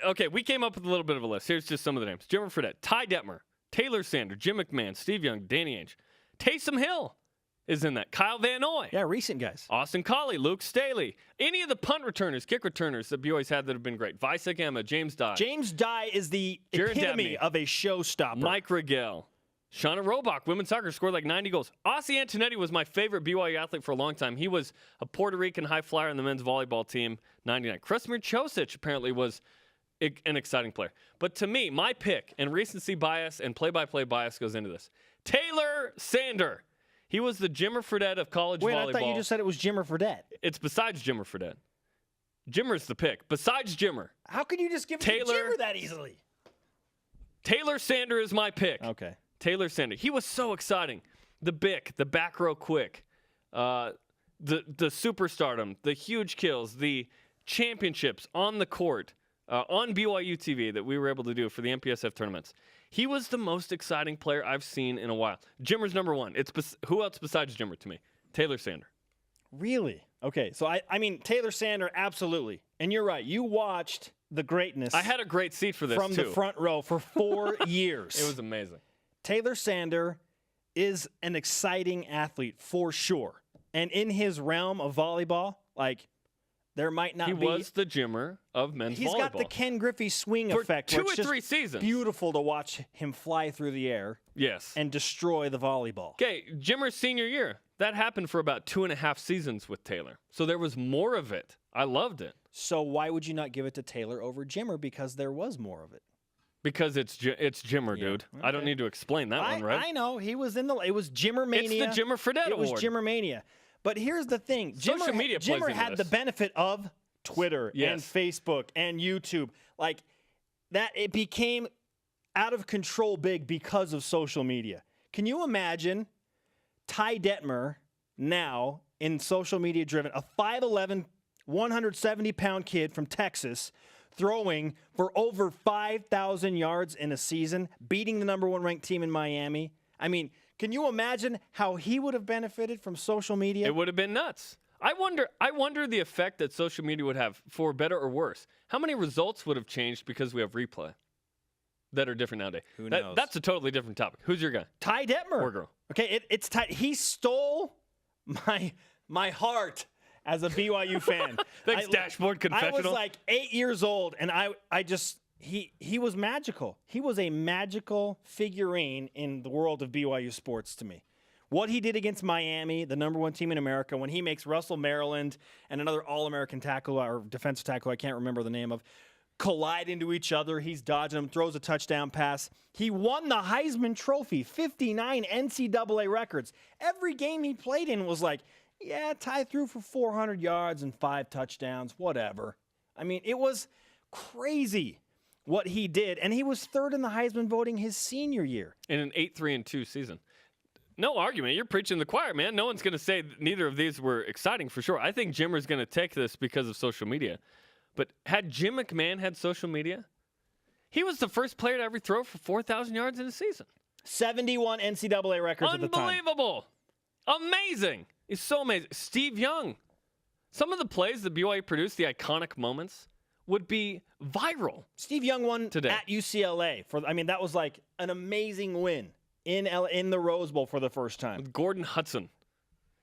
Okay, we came up with a little bit of a list. Here's just some of the names. Jimmer Fredette, Ty Detmer, Taylor Sander, Jim McMahon, Steve Young, Danny Ainge. Taysom Hill is in that. Kyle Van Noy. Yeah, recent guys. Austin Collie, Luke Staley. Any of the punt returners, kick returners that BYU's had that have been great. Visek Emma, James Dye. James Dye is the Jared epitome Dabney. of a showstopper. Mike Rigel. Shauna Robach, women's soccer, scored like 90 goals. Ossie Antonetti was my favorite BYU athlete for a long time. He was a Puerto Rican high flyer on the men's volleyball team, 99. Krasimir Ćosić apparently was an exciting player. But to me, my pick, and recency bias and play-by-play bias goes into this. Taylor Sander. He was the Jimmer Fredette of college volleyball. Wait, I thought you just said it was Jimmer Fredette. It's besides Jimmer Fredette. Jimmer's the pick. Besides Jimmer. How can you just give it to Jimmer that easily? Taylor Sander is my pick. Okay. Taylor Sander. He was so exciting. The Bick, the back row quick, the superstardom, the huge kills, the championships on the court, on BYUtv that we were able to do for the MPSF tournaments. He was the most exciting player I've seen in a while. Jimmer's number one. Who else besides Jimmer to me? Taylor Sander. Really? Okay, so I mean, Taylor Sander, absolutely. And you're right. You watched the greatness. I had a great seat for this, from the front row for 4 years. It was amazing. Taylor Sander is an exciting athlete for sure. And in his realm of volleyball, like, there might not be. He was the Jimmer of men's volleyball. He's got the Ken Griffey swing effect. For 2 or 3 seasons. Beautiful to watch him fly through the air. Yes. And destroy the volleyball. Okay, Jimmer's senior year. That happened for about 2.5 seasons with Taylor. So there was more of it. I loved it. So why would you not give it to Taylor over Jimmer? Because there was more of it. Because it's Jimmer, dude. Okay. I don't need to explain that one, right? I know. He was in it was Jimmer Mania. It's the Jimmer Fredette Award. It was Jimmer Mania. But here's the thing. Social media plays Jimmer had the benefit of Twitter and Facebook and YouTube. Like, that it became out of control big because of social media. Can you imagine Ty Detmer now in social media driven, a 5'11", 170-pound kid from Texas throwing for over 5,000 yards in a season, beating the #1 ranked team in Miami? I mean, can you imagine how he would have benefited from social media? It would have been nuts. I wonder the effect that social media would have, for better or worse. How many results would have changed because we have replay that are different nowadays? Who knows? That's a totally different topic. Who's your guy? Ty Detmer. Or girl? Okay, it's Ty. He stole my heart as a BYU fan. Thanks, Dashboard Confessional. I was like 8 years old, and he was magical. He was a magical figurine in the world of BYU sports to me. What he did against Miami, the #1 team in America, when he makes Russell Maryland and another All-American tackle or defensive tackle, I can't remember the name of, collide into each other. He's dodging them, throws a touchdown pass. He won the Heisman Trophy, 59 NCAA records. Every game he played in was like, yeah, Ty threw for 400 yards and 5 touchdowns, whatever. I mean, it was crazy what he did. And he was third in the Heisman voting his senior year. In an 8-3-2 season. No argument. You're preaching the choir, man. No one's going to say neither of these were exciting for sure. I think Jimmer's going to take this because of social media. But had Jim McMahon had social media, he was the first player to ever throw for 4,000 yards in a season. 71 NCAA records at the time. Unbelievable. Amazing. It's so amazing. Steve Young. Some of the plays that BYU produced, the iconic moments, would be viral. Steve Young won today at UCLA. That was like an amazing win in the Rose Bowl for the first time. With Gordon Hudson.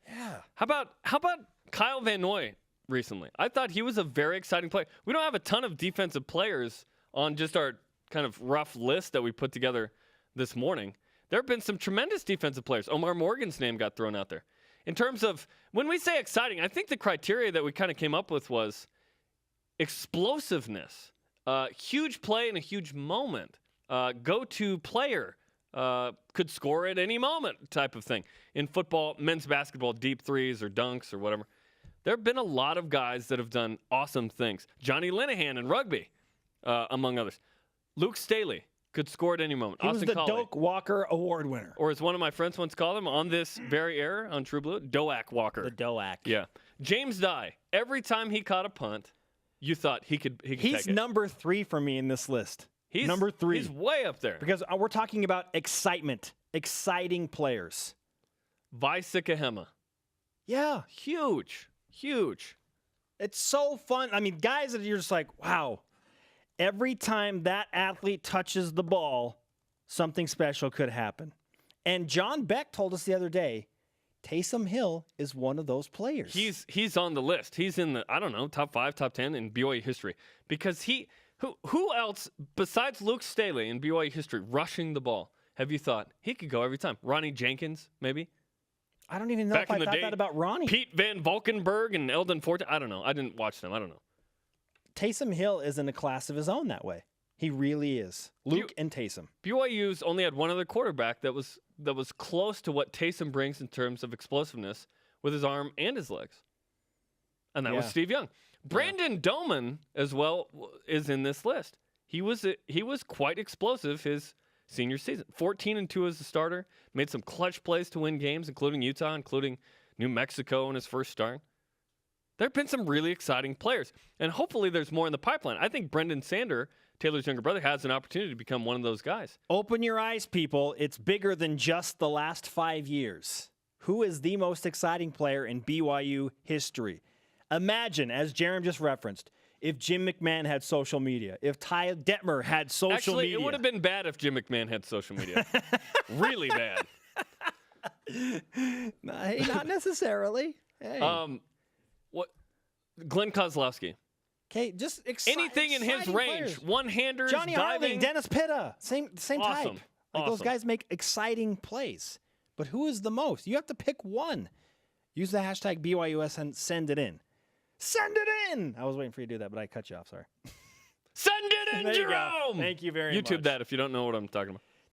Yeah. How about Kyle Van Noy recently? I thought he was a very exciting player. We don't have a ton of defensive players on just our kind of rough list that we put together this morning. There have been some tremendous defensive players. Omar Morgan's name got thrown out there. In terms of, when we say exciting, I think the criteria that we kind of came up with was explosiveness, huge play in a huge moment, go-to player, could score at any moment type of thing. In football, men's basketball, deep threes or dunks or whatever. There have been a lot of guys that have done awesome things. Johnny Linehan in rugby, among others. Luke Staley could score at any moment. He was the Doak Walker Award winner. Or as one of my friends once called him on this very air on True Blue, Doak Walker. The Doak. Yeah. James Dye, every time he caught a punt, you thought he could take it. He's number 3 for me in this list. He's number 3. He's way up there. Because we're talking about excitement, exciting players. Visek Emma. Yeah. Huge. It's so fun. I mean, guys that you're just like, wow. Every time that athlete touches the ball, something special could happen. And John Beck told us the other day, Taysom Hill is one of those players. He's on the list. He's in the, I don't know, top 5, top 10 in BYU history. Because who else besides Luke Staley in BYU history rushing the ball have you thought he could go every time? Ronnie Jenkins, maybe? I don't even know Back if I in the thought day, that about Ronnie. Pete Van Valkenburg and Eldon Forte. I don't know. I didn't watch them. I don't know. Taysom Hill is in a class of his own that way. He really is. Luke and Taysom. BYU's only had one other quarterback that was close to what Taysom brings in terms of explosiveness with his arm and his legs. And that was Steve Young. Brandon Doman as well is in this list. He was quite explosive his senior season. 14-2 as a starter, made some clutch plays to win games, including Utah, including New Mexico in his first start. There have been some really exciting players, and hopefully there's more in the pipeline. I think Brendan Sander, Taylor's younger brother, has an opportunity to become one of those guys. Open your eyes, people. It's bigger than just the last 5 years. Who is the most exciting player in BYU history? Imagine, as Jarom just referenced, if Jim McMahon had social media, if Ty Detmer had social media. Actually, it would have been bad if Jim McMahon had social media. Really bad. Not necessarily. Hey. What? Glenn Kozlowski. Okay, just anything in his range. Players. One-handers, Johnny diving. Harling, Dennis Pitta, same Awesome. type. Like those guys make exciting plays. But who is the most? You have to pick one. Use the hashtag BYUS and send it in. Send it in! I was waiting for you to do that, but I cut you off. Sorry. Send it in, There you go. Jerome! Thank you very much. YouTube that if you don't know what I'm talking about.